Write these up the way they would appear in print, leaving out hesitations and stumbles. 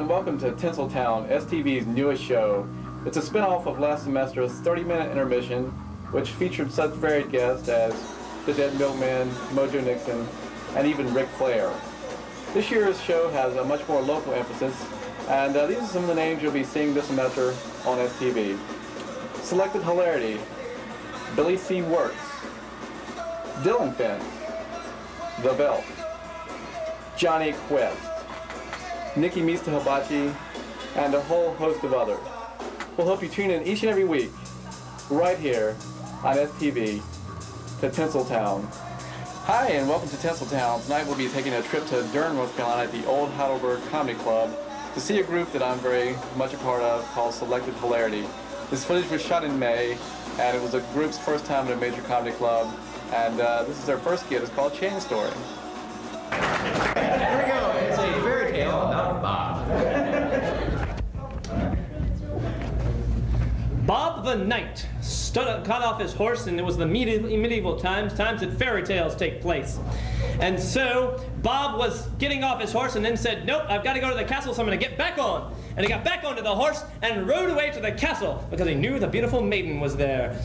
and welcome to Tinseltown, STV's newest show. It's a spin-off of last semester's 30-minute intermission, which featured such varied guests as the Dead Milkman, Mojo Nixon, and even Ric Flair. This year's show has a much more local emphasis, and these are some of the names you'll be seeing this semester on STV. Selected Hilarity, Billy C. Wirtz, Dylan Finn, The Belt, Johnny Quest, Nikki Mista Hibachi, and a whole host of others. We'll hope you tune in each and every week, right here on STV, to Tinseltown. Hi, and welcome to Tinseltown. Tonight we'll be taking a trip to Durham, North Carolina at the old Heidelberg Comedy Club to see a group that I'm very much a part of called Selected Hilarity. This footage was shot in May, and it was the group's first time at a major comedy club, and this is their first skit. It's called Chain Story. Here we go. It's a fairy tale about Bob. Bob the Knight cut off his horse, and it was the medieval times that fairy tales take place. And so Bob was getting off his horse and then said, nope, I've got to go to the castle, so I'm going to get back on. And he got back onto the horse and rode away to the castle because he knew the beautiful maiden was there.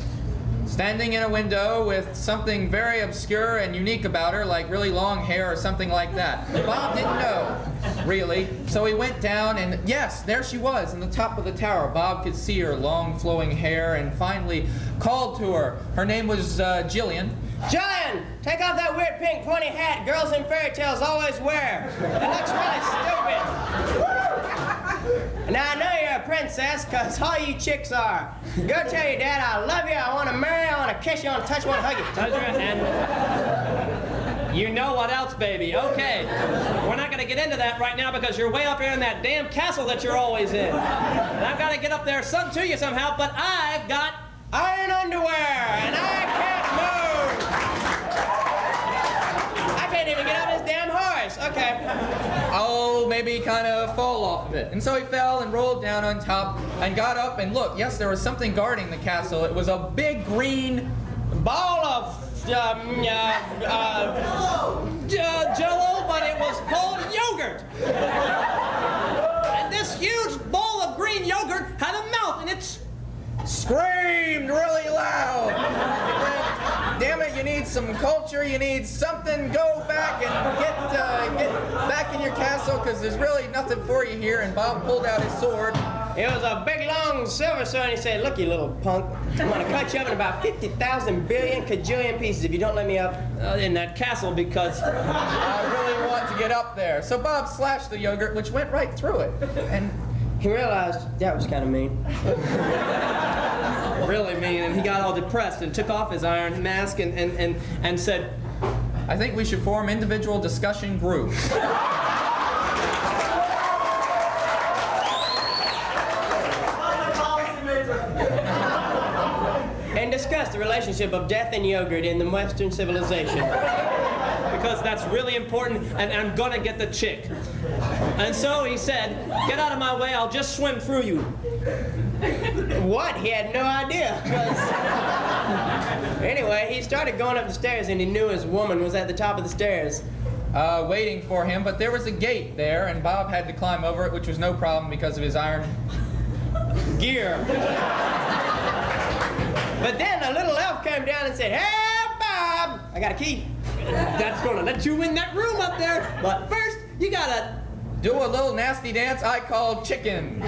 Standing in a window with something very obscure and unique about her, like really long hair or something like that. Bob didn't know, really, so he went down and yes, there she was in the top of the tower. Bob could see her long flowing hair and finally called to her. Her name was Jillian. Jillian, take off that weird pink pointy hat girls in fairy tales always wear. It looks really stupid. Now I know you're a princess, cause all you chicks are. Go tell your dad I love you, I want to marry you, I want to kiss you, I want to touch you, I want to hug you. And you know what else, baby? Okay, we're not going to get into that right now because you're way up here in that damn castle that you're always in. And I've got to get up there to you somehow, but I've got iron underwear, and I can't move. I can't even get up this damn horse. Okay. Oh, maybe kind of fall off of it. And so he fell and rolled down on top and got up and look, yes, there was something guarding the castle. It was a big green ball of Jello, but it was called yogurt. And this huge bowl of green yogurt had a mouth, and it screamed really loud. Damn it, you need some culture, you need something. Go back and get back in your castle, because there's really nothing for you here. And Bob pulled out his sword. It was a big, long silver sword, and he said, look, you little punk, I'm going to cut you up in about 50,000 billion kajillion pieces if you don't let me up in that castle because I really want to get up there. So Bob slashed the yogurt, which went right through it. And he realized that was kind of mean. Really mean, and he got all depressed and took off his iron mask and said, I think we should form individual discussion groups. And discuss the relationship of death and yogurt in the Western civilization. Because that's really important, and I'm gonna get the chick. And so he said, get out of my way, I'll just swim through you. What? He had no idea. Anyway, he started going up the stairs, and he knew his woman was at the top of the stairs. Waiting for him, but there was a gate there, and Bob had to climb over it, which was no problem because of his iron gear. But then a little elf came down and said, hey, Bob, I got a key. That's gonna let you in that room up there, but first, you gotta do a little nasty dance I call chicken.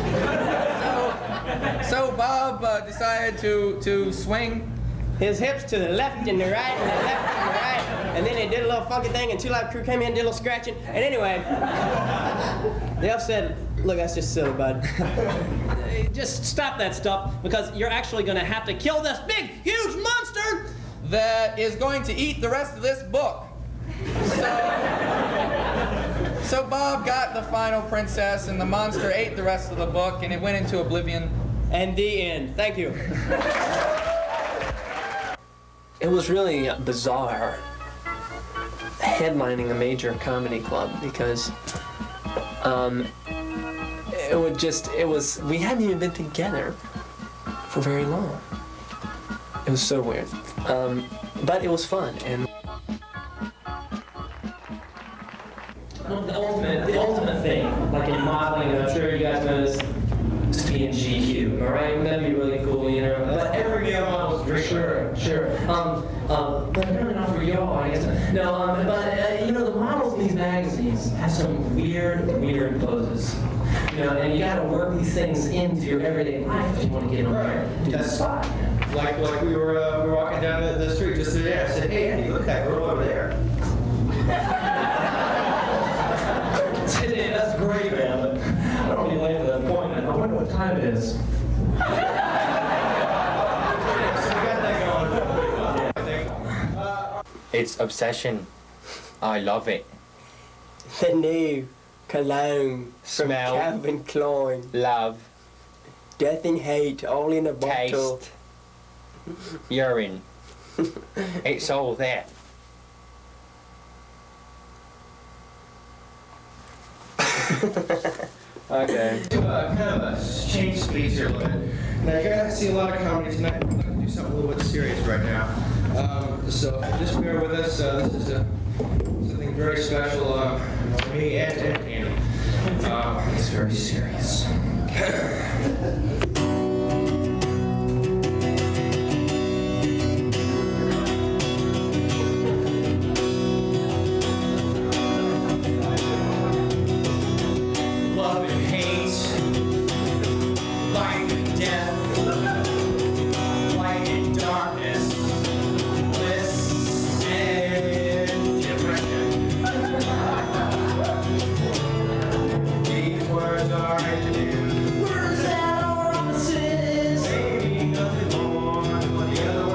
So Bob decided to swing his hips to the left and the right and the left and the right, and then he did a little funky thing, and Two Live Crew came in and did a little scratching, and anyway, the elf said, look, that's just silly, bud. Just stop that stuff, because you're actually gonna have to kill this big, huge monster that is going to eat the rest of this book. So Bob got the final princess, and the monster ate the rest of the book, and it went into oblivion. And the end. Thank you. It was really bizarre headlining a major comedy club because we hadn't even been together for very long. It was so weird. But it was fun, and the ultimate thing like in modeling, I'm sure you guys know this, just be in GQ, all right? That'd be really cool, you know. But every male model is great. Sure. But apparently not for y'all, I guess. No, but you know, the models in these magazines have some weird poses. You know, and you gotta work these things into your everyday life if you want to get them there. Do the spot. Like we were walking down the street just today. I said, hey, Andy, look at that girl over there. Today, that's great, man. But I don't really like that appointment. I wonder what time it is. So we got that going. It's obsession. I love it. The new cologne from Smell. Calvin Klein. Love. Death and hate, all in a bottle. Taste. Urine. It's all there. Okay. Kind of a change speeds here a little bit. Now, you guys see a lot of comedy tonight. We're going to do something a little bit serious right now. So just bear with us. This is something very special for me and Andy. It's very serious. Love and hate, life and death, light and darkness, bliss and depression. These words are interviews. Words that are opposites. Maybe nothing more than what the other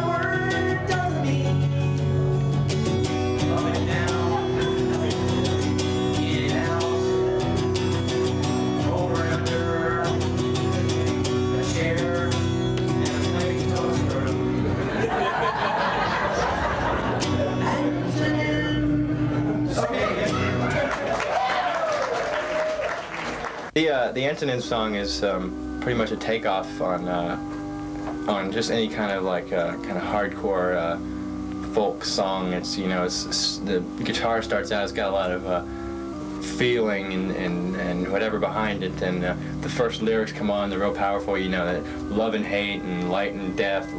word doesn't mean. Up and down, in and out, over and under, a chair, and a flaming toaster. The Antonine song is pretty much a takeoff on just any kind of hardcore folk song. It's the guitar starts out, it's got a lot of feeling and whatever behind it, and the first lyrics come on, they're real powerful. You know, that love and hate and life and death,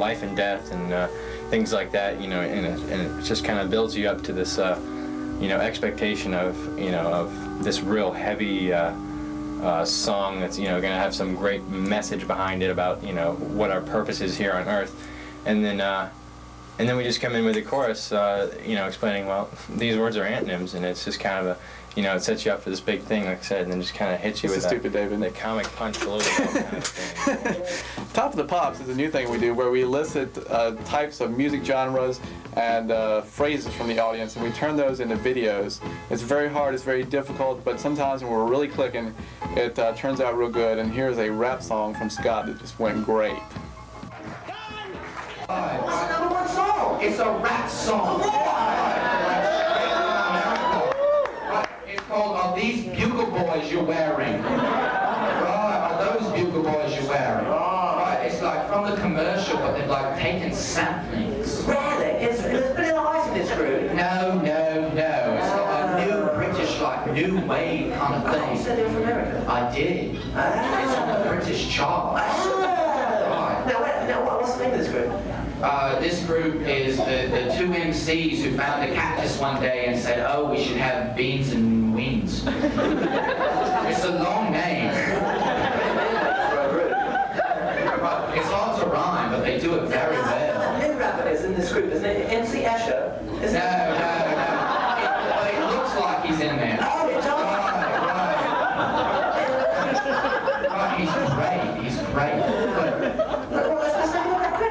and things like that. You know, and it just kind of builds you up to this expectation of this real heavy song that's going to have some great message behind it about what our purpose is here on Earth, and then we just come in with the chorus, explaining, well, these words are antonyms, and it's just kind of it sets you up for this big thing, like I said, and then just kind of hits you This with is stupid, David. the comic punch below the belt kind of thing. Top of the Pops is a new thing we do where we elicit types of music genres and phrases from the audience, and we turn those into videos. It's very hard, it's very difficult, but sometimes when we're really clicking, it turns out real good. And here's a rap song from Scott that just went great. What's the number one song? It's a rap song. It's called Are These Bugle Boys You're Wearing? Right, are those bugle boys you're wearing? Right, it's like from the commercial, but they've like taken samplings. Really? Is Vanilla Ice in this group? No. It's like a new British, new wave kind of thing. You said they were from America? I did. It's on the British charts. Right. Now, what's the name of this group? This group is the two MCs who found a cactus one day and said, oh, we should have beans and wings. It's a long name. But it's hard to rhyme, but they do it very well. The new rapper is in this group, isn't it? MC Escher? No. It looks like he's in there. Oh, it does? Right, he's great.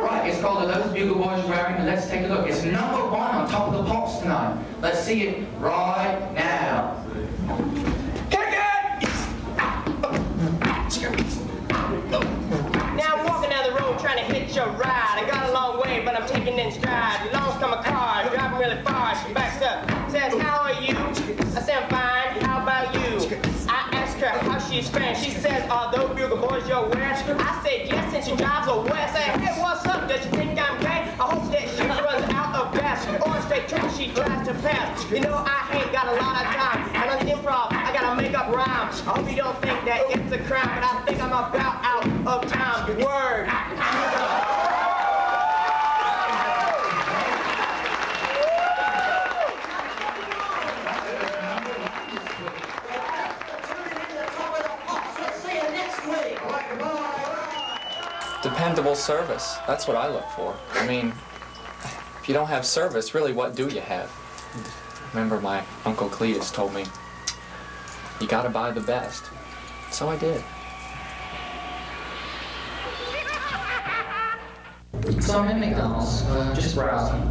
Right, it's called Are Those Bugle Boys Wearing? And let's take a look. It's number one on Top of the Pops tonight. Let's see it right now. Now I'm walking down the road trying to hitch a ride. I got a long way, but I'm taking in stride. Along come a car, driving really far. She backs up, says, how are you? I said, I'm fine, how about you? I asked her how she's faring. She says, are those bugle boys you're wearing? I said, yes, and she drives away. I said, hey, what's up? Does she think I'm gay? I hope that she runs out of gas. Or straight a trick she tries to pass. You know, I ain't got a lot of time. And on the improv, I gotta make up rhymes. I hope you don't think that it's a crime, but I think I'm about out of time. Word. Dependable service. That's what I look for. I mean, if you don't have service, really, what do you have? Remember my Uncle Cletus told me, you gotta buy the best. So I did. So I'm in McDonald's, just browsing.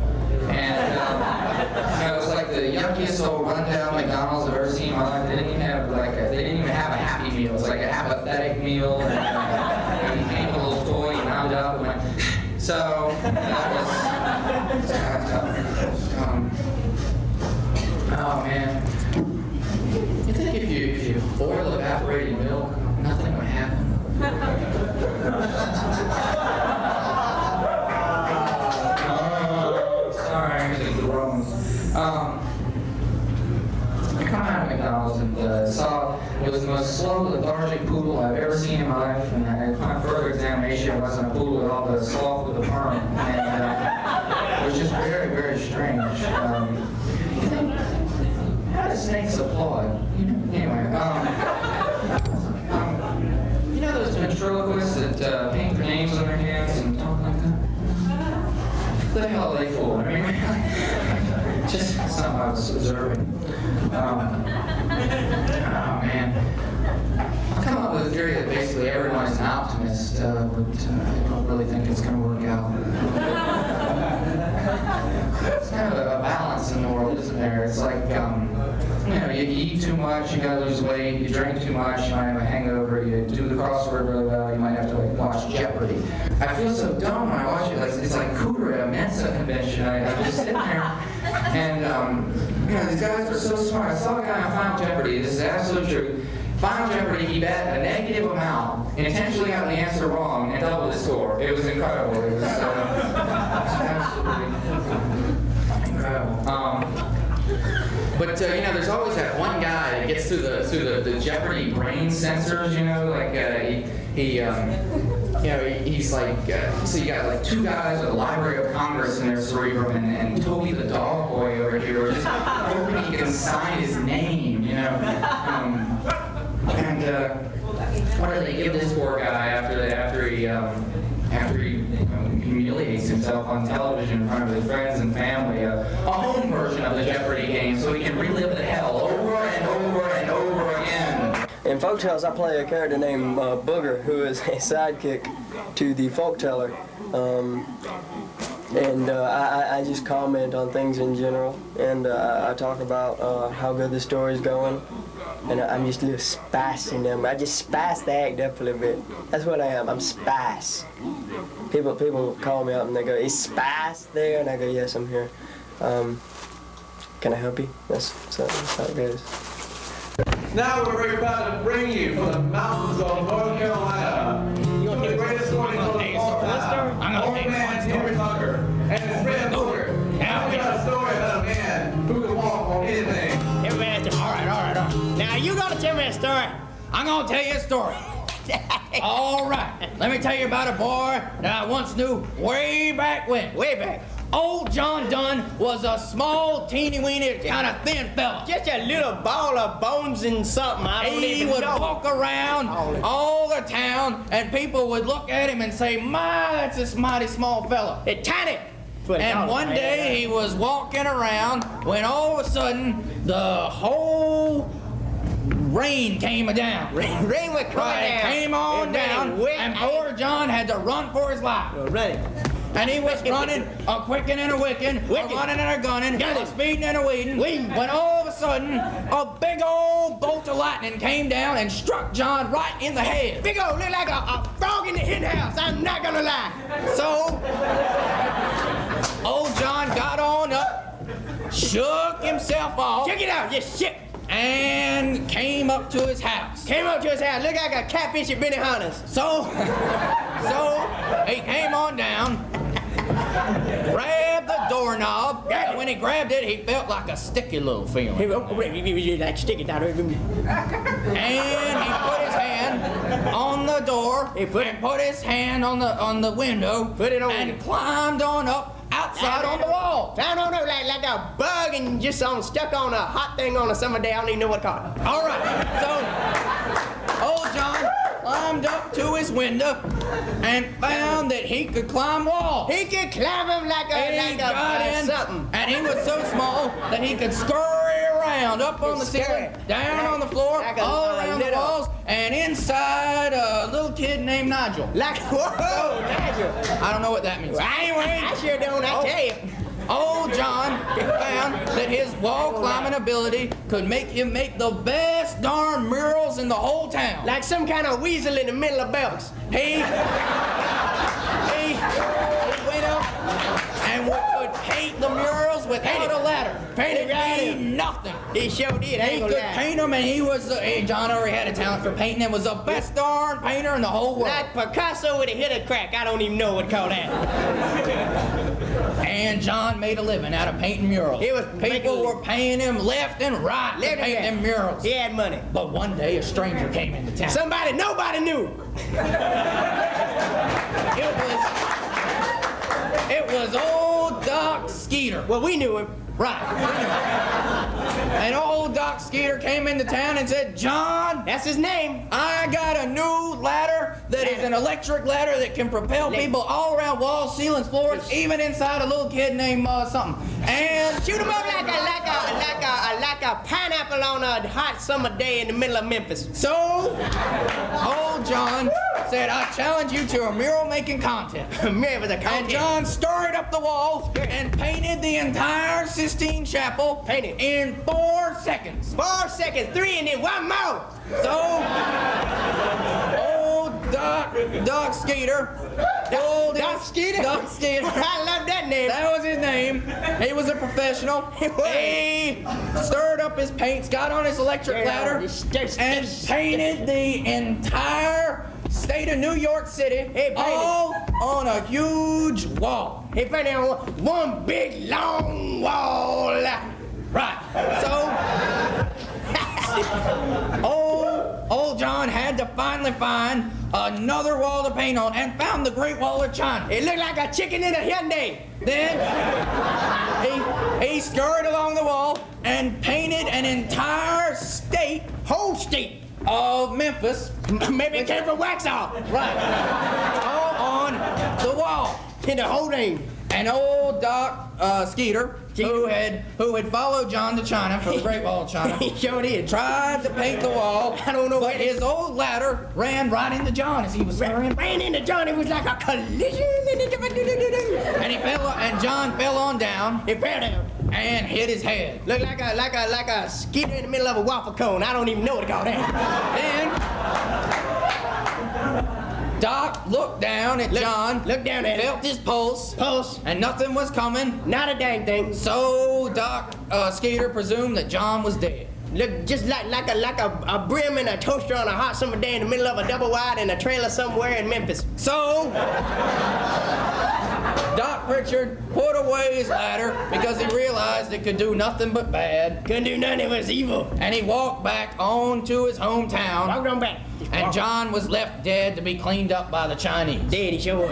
And it was like the yuckiest old rundown McDonald's I've ever seen in my life. They didn't even have they didn't even have a Happy Meal. It was like a apathetic meal. And he came with a little toy, he wound up and went. So that was kind of tough. Oh man. You think if you boil evaporated milk, nothing would happen? I come out of McDonald's and saw it was the most slow, lethargic poodle I've ever seen in my life, and upon further examination, it wasn't a poodle at all, but a sloth with a perm, and it was just very, very strange. How do snakes applaud? Anyway, you know those ventriloquists that paint their names on their hands and talk like that? What the hell are they for? I mean, really? Just something I was observing. Oh man. I've come up with a theory that basically everyone is an optimist, but I don't really think it's going to work out. It's kind of a balance in the world, isn't there? It's like, you eat too much, you gotta lose weight, you drink too much, you might have a hangover, you do the crossword really well, you might have to watch Jeopardy. I feel so dumb when I watch it, it's like Cooter at a Mensa convention. I'm just sitting there, and these guys are so smart. I saw a guy on Final Jeopardy, this is absolute truth. Final Jeopardy, he bet a negative amount, intentionally got the answer wrong, and doubled his score. It was incredible. It was absolutely incredible. But there's always that one guy that gets through the Jeopardy brain sensors. He's like, so you got like two guys with the Library of Congress in their cerebrum, and Toby the dog boy over here, just hoping he can sign his name, what do they give this poor guy after he humiliates himself on television in front of his friends and family, a home version of the Jeopardy game so he can relive the hell over and over and over again. In folktales, I play a character named Booger, who is a sidekick to the folkteller. I just comment on things in general, and I talk about how good the story's going, and I'm just a little spicing them. I just spice the act up a little bit. That's what I am. I'm spice. People call me up and they go, "Is Spice there?" And I go, "Yes, I'm here. Can I help you?" That's how it goes. Now we're very proud to bring you from the mountains of North Carolina to the greatest storyteller of all time, old man Henry Tucker and his friend Booger. Now we got a story about a man who can walk on anything. All right. Now you gonna tell me a story? I'm gonna tell you a story. All right. Let me tell you about a boy that I once knew way back when. Way back. Old John Donne was a small, teeny-weeny, kind of thin fella. Just a little ball of bones and something. I don't He even would know. walk around all the town, and people would look at him and say, "My, that's this mighty small fella." It's tiny. And one day he was walking around when all of a sudden the whole rain came down. Rain was coming down. It came on down, and poor John had to run for his life. Right. And he was running, a quicking and a wicking, a running and a gunning, a speeding and a weeding, when all of a sudden, a big old bolt of lightning came down and struck John right in the head. Big old, look like a frog in the hen house, I'm not gonna lie. So, old John got on up, shook himself off. Check it out, just shit. And came up to his house. Came up to his house, look like a catfish at Benny Hunter's. So he came on down, grabbed the doorknob, and when he grabbed it, he felt like a sticky little feeling. Like stick it out of him. And he put his hand on the door and put his hand on the window. Put it on and it. climbed on up outside on the wall. I don't know, like a bug and just stuck on a hot thing on a summer day. I don't even know what called it. All right, so old John climbed up to his window and found that he could climb walls. He could climb them like something. And he was so small that he could scurry around up on the ceiling, down on the floor, all around the walls, and inside a little kid named Nigel. Whoa, Nigel. I don't know what that means. Anyway, I sure don't, I tell you. Old John found that his wall climbing ability could make him make the best darn murals in the whole town. Like some kind of weasel in the middle of Belks. He went up and would paint the murals without a ladder. Painted right It mean nothing. He sure did. He could paint them, and he was John already had a talent for painting and was the best darn painter in the whole world. Like Picasso with a hit of crack. I don't even know what to call that. And John made a living out of painting murals. People were paying him left and right to paint them murals. He had money. But one day a stranger came into town. Somebody nobody knew. It was old Doc Skeeter. Well, we knew him. Right. And old Doc Skeeter came into town and said, John, that's his name. I got a new ladder that is an electric ladder that can propel people all around walls, ceilings, floors, even inside a little kid named something. And shoot him up like a pineapple on a hot summer day in the middle of Memphis. So, old John said, I challenge you to a mural making contest. And John stirred up the walls and painted the entire Sistine Chapel in 4 seconds. 4 seconds, 3 and then one more. So, old Doc Skeeter. Doc Skeeter? Doc Skeeter. I love that name. That was his name. He was a professional. He stirred up his paints, got on his electric ladder, and painted the entire state of New York City all on a huge wall. He painted on one big long wall. Right. So, old John had to finally find another wall to paint on and found the Great Wall of China. It looked like a chicken in a Hyundai. Then he scurried along the wall and painted an entire whole state of Memphis. Maybe it came from Waxhaw. Right. All on the wall. In the whole thing. And old Doc Skeeter, who had followed John to China for the Great Wall of China, he sure did. Tried to paint the wall. I don't know. But his old ladder ran right into John as he was scurrying. Ran into John. It was like a collision. And and John fell on down. He fell down and hit his head. Looked like a skeeter in the middle of a waffle cone. I don't even know what to call that. Then Doc looked down at John. Looked down at felt his pulse. Pulse. And nothing was coming. Not a dang thing. So Doc Skeeter presumed that John was dead. Looked just like a brim and a toaster on a hot summer day in the middle of a double wide in a trailer somewhere in Memphis. So Doc Pritchard put away his ladder because he realized it could do nothing but bad. Couldn't do nothing, it was evil. And he walked back on to his hometown. Walked on back. And John was left dead to be cleaned up by the Chinese. Dead, he sure was.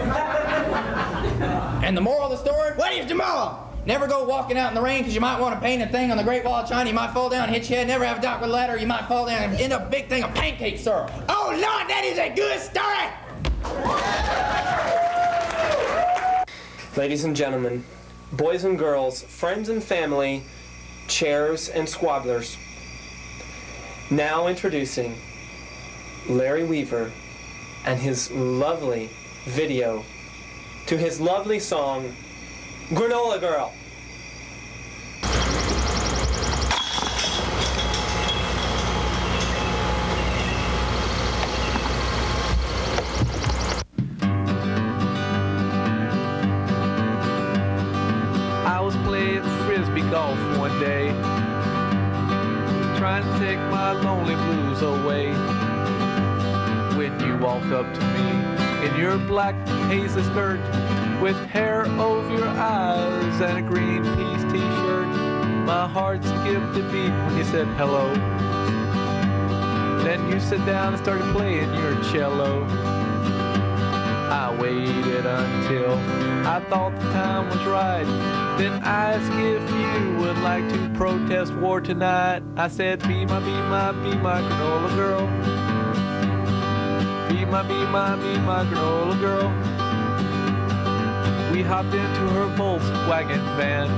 And the moral of the story? What is the moral? Never go walking out in the rain because you might want to paint a thing on the Great Wall of China. You might fall down and hit your head. Never have a dock with a ladder. You might fall down and end up a big thing of pancake syrup. Oh, Lord, that is a good story! Ladies and gentlemen, boys and girls, friends and family, chairs and squabblers. Now introducing Larry Weaver and his lovely video to his lovely song, Granola Girl. I was playing frisbee golf one day, trying to take my lonely blues away, when you walked up to me in your black paisley skirt with hair over your eyes and a Greenpeace t-shirt. My heart skipped a beat when you said hello. Then you sat down and started playing your cello. I waited until I thought the time was right. Then asked if you would like to protest war tonight. I said, be my granola girl. Be my granola girl. We hopped into her Volkswagen van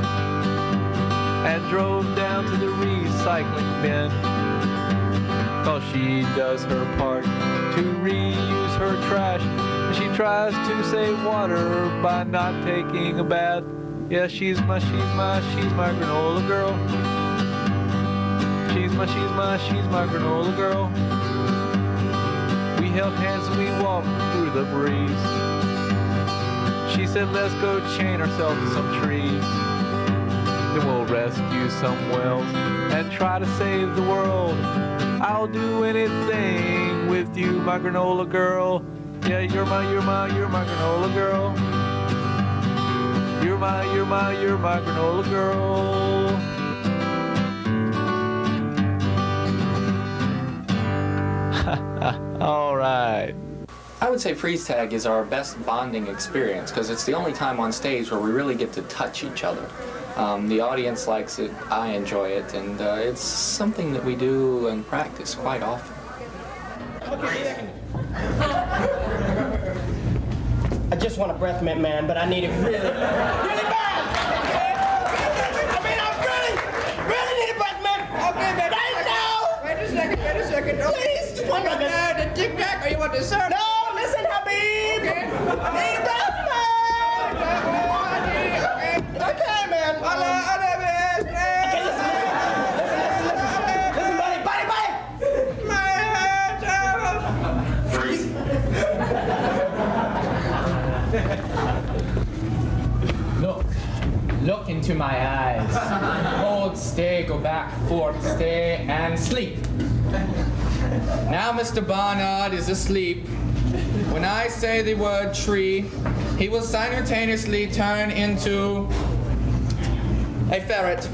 and drove down to the recycling bin. Cause she does her part to reuse her trash. She tries to save water by not taking a bath. Yeah, she's my granola girl. She's my granola girl. We held hands and we walked through the breeze. She said, let's go chain ourselves to some trees. Then we'll rescue some whales and try to save the world. I'll do anything with you, my granola girl. Yeah, you're my granola girl. You're my granola girl. All right. I would say freeze tag is our best bonding experience because it's the only time on stage where we really get to touch each other. The audience likes it, I enjoy it, and it's something that we do and practice quite often. I just want a breath mint, man, but I need it really, really bad. I mean, I really need a breath mint. Okay, man. Right now. Wait a second. Please. You want the Tic Tac or you want dessert? No, listen, Habib. Okay. I need a breath mint. Okay, man. Okay, listen, buddy. My head's out. Freeze. Look into my eyes. Hold, stay, go back, forth, stay, and sleep. Now Mr. Barnard is asleep. When I say the word tree, he will simultaneously turn into a ferret.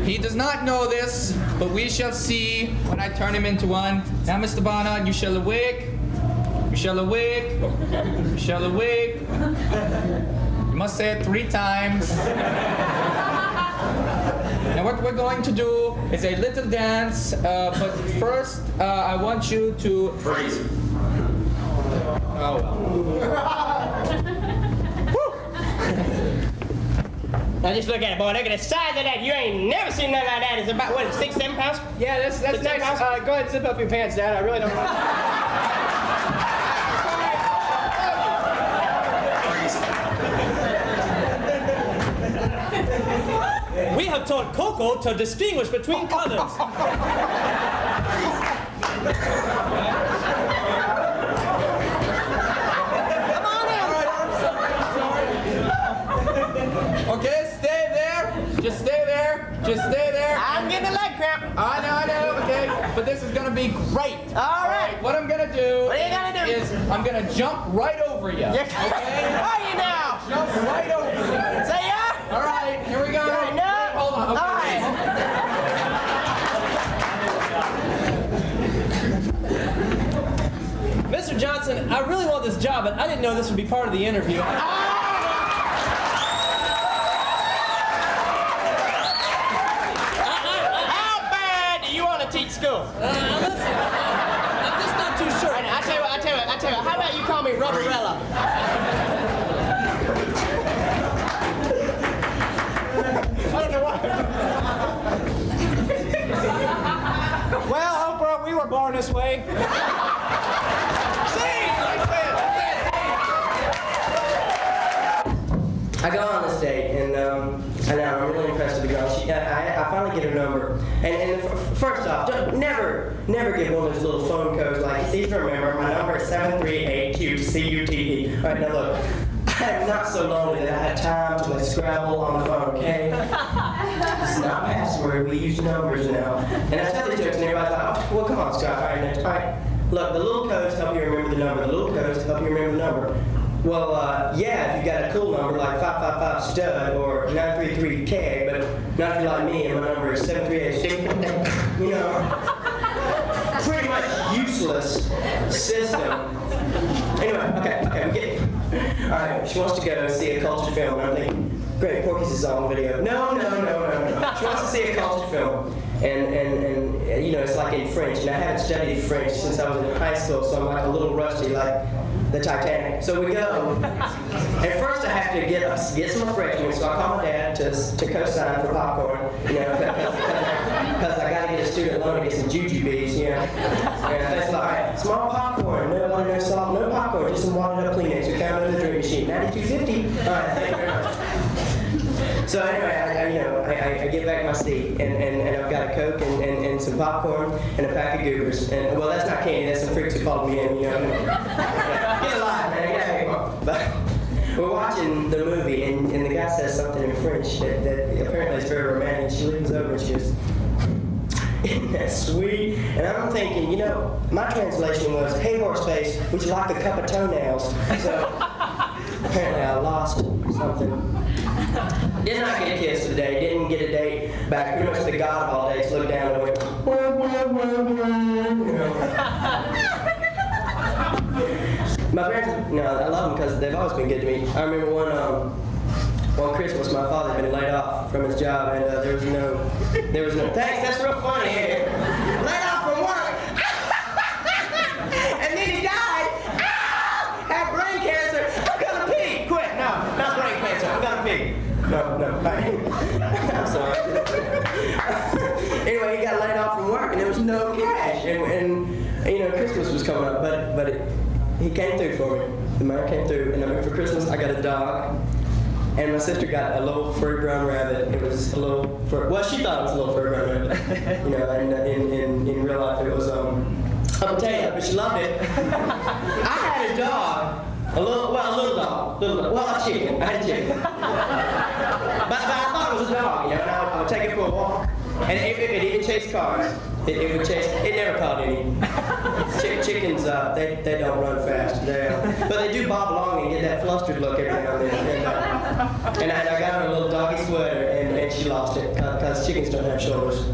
He does not know this, but we shall see when I turn him into one. Now, Mr. Barnard, you shall awake. You shall awake. You shall awake. You must say it 3 times. Now what we're going to do is a little dance, but first I want you to... Freeze. Oh. Now just look at it, boy. Look at the size of that. You ain't never seen nothing like that. It's about, what, 6, 7 pounds? Yeah, that's 6, 7 nice. pounds? Go ahead and zip up your pants, Dad. I really don't want We have taught Coco to distinguish between colors. Okay, stay there. Just stay there. Just stay there. I'm getting a leg cramp. I know, okay. But this is gonna be great. All right. What I'm gonna do, What are you gonna do? is I'm gonna jump right over you. You're Okay? Are you now? Jump right over you. Say yeah? All right, here we go. Right, no. Wait, hold on. Okay. All right. Mr. Johnson, I really want this job, but I didn't know this would be part of the interview. How bad do you want to teach school? Listen, I'm just not too sure. I tell you what. How about you call me Rubberella? I don't know why. Well, Oprah, we were born this way. I go on this date, and I'm really impressed with the girl. I finally get her number. And first off, never give one of those little phone codes like, please remember, my number is 738-CUTE. All right, now look, I'm not so lonely that I have time to play Scrabble on the phone, okay? It's not password, we use numbers now. And I tell the jokes, and everybody's like, oh, well, come on, Scott, all right. Look, the little codes help you remember the number. The little codes help you remember the number. Well, yeah, if you got a cool number like 555 stud or 933 keg, but not if you're like me and my number is 738. You know, pretty much useless system. Anyway, okay, we get it. All right, she wants to go see a culture film, and I'm thinking, great, Porky's is on video. No. She wants to see a culture film, and you know, it's like in French, and I haven't studied French since I was in high school, so I'm like a little rusty, like the Titanic. So we go, and first I have to get some refreshments, so I call my dad to co-sign for popcorn, you know, because I got to get a student loan to get some jujubes, you know. And that's like, all right, small popcorn, no water, no salt, no popcorn, just some watered up Kleenex. We found it in the dream machine, $92.50. All right, thank you very much. So anyway, I get back my seat, and I've got a Coke and some popcorn and a pack of Goobers. And well, that's not candy, that's some freaks who followed me in, you know. Get alive, man, get out of here. But we're watching the movie, and the guy says something in French that apparently is very romantic. She leans over and she goes, "Isn't that sweet?" And I'm thinking, you know, my translation was, "Hey, horseface, would you like a cup of toenails?" So apparently I lost something. Did not get a kiss today, didn't get a date back. Pretty much the god of all days looked down and went, wah, wah, wah, wah, you know. My parents, you know, I love them because they've always been good to me. I remember one Christmas, my father had been laid off from his job, and there was no, thanks, that's real funny. Laid off from work, and then he died, had brain cancer. I'm gonna pee, quit, no, not brain cancer, I'm gonna pee. No, I'm sorry. Anyway, he got laid off from work, and there was no cash, and you know, Christmas was coming up, but he came through for me. The man came through, and I mean, for Christmas, I got a dog, and my sister got a little furry brown rabbit. It was a little well, she thought it was a little furry brown rabbit, you know, and in real life, it was a potato, but she loved it. I had a dog. A little dog. Well, a chicken. I had a chicken. But I thought it was a dog, you know, and I would take it for a walk. And it even chased cars. It would chase, it never caught any. Chickens, they don't run fast. But they do bob along and get that flustered look every now and then. And I got her a little doggy sweater, and she lost it, because chickens don't have shoulders.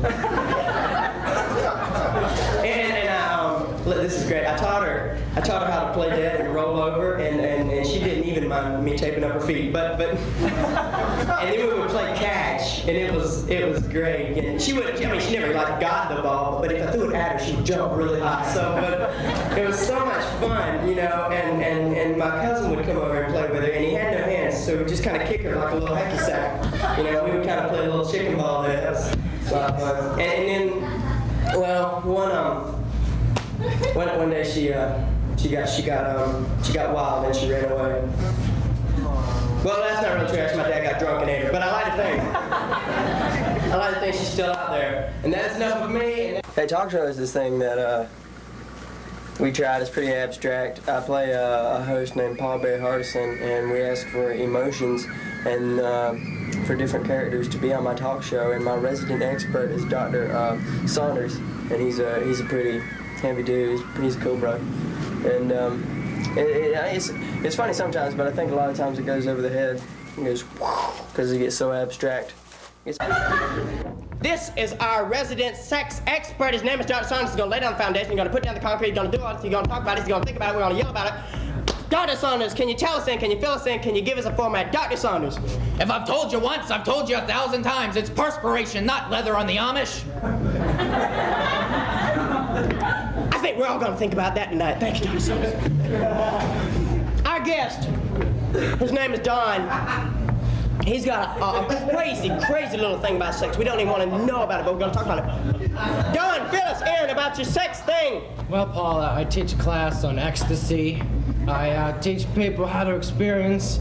This is great. I taught her how to play dead and roll over, and she didn't even mind me taping up her feet. But and then we would play catch, and it was great. And she never like got the ball, but if I threw it at her, she would jump really high. But it was so much fun, you know. And my cousin would come over and play with her, and he had no hands, so we'd just kind of kick her like a little hacky sack. You know, we would kind of play a little chicken ball there. That was a lot of fun. And then, well, one day she got wild and she ran away. Well, that's not really true. Actually, my dad got drunk and ate her. But I like to think she's still out there. And that's enough of me. Hey, talk show is this thing that we tried. It's pretty abstract. I play a host named Paul Barry Hardison, and we ask for emotions and for different characters to be on my talk show. And my resident expert is Dr. Saunders, and he's a pretty heavy dude. He's a cool bro. And it's funny sometimes, but I think a lot of times it goes over the head. It goes because it gets so abstract. This is our resident sex expert. His name is Dr. Saunders. He's going to lay down the foundation. He's going to put down the concrete. He's going to do all this. He's going to talk about it. He's going to think about it. We're going to yell about it. Dr. Saunders, can you tell us in? Can you fill us in? Can you give us a format? Dr. Saunders. If I've told you once, I've told you 1,000 times. It's perspiration, not leather on the Amish. I think we're all going to think about that tonight. Thank you, Dr. Saunders. Our guest, his name is Donne. He's got a crazy, crazy little thing about sex. We don't even want to know about it, but we're going to talk about it. Donne, fill us in about your sex thing. Well, Paul, I teach a class on ecstasy. I teach people how to experience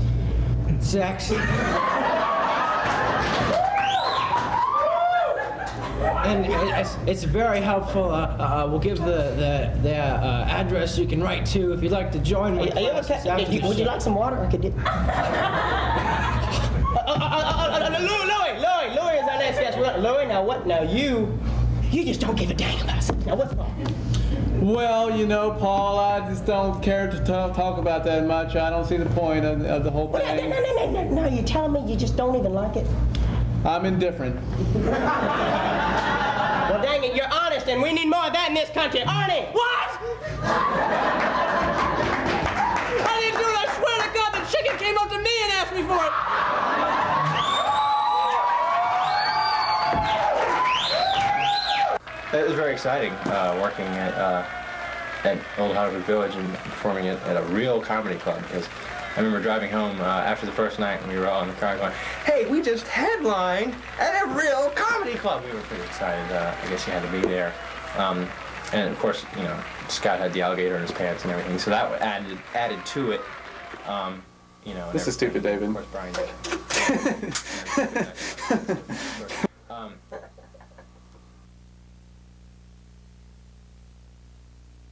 sex. And it's very helpful. We'll give the address you can write to if you'd like to join me. Would you like some water? I could get... Louie is our next guest. Louie, now what? Now you just don't give a dang about us. Now what's wrong? Well, you know, Paul, I just don't care to talk about that much. I don't see the point of the whole thing. No, you're telling me you just don't even like it? I'm indifferent. Well, dang it, you're honest, and we need more of that in this country. Arnie! What? I didn't do it. I swear to God, the chicken came up to me and asked me for it. It was very exciting working at Old Heidelberg Village and performing it at a real comedy club, because I remember driving home after the first night and we were all in the car going, hey, we just headlined at a real comedy club. We were pretty excited. I guess you had to be there. And of course, you know, Scott had the alligator in his pants and everything, so that added to it. You know, this is stupid, David. Of course, Brian did.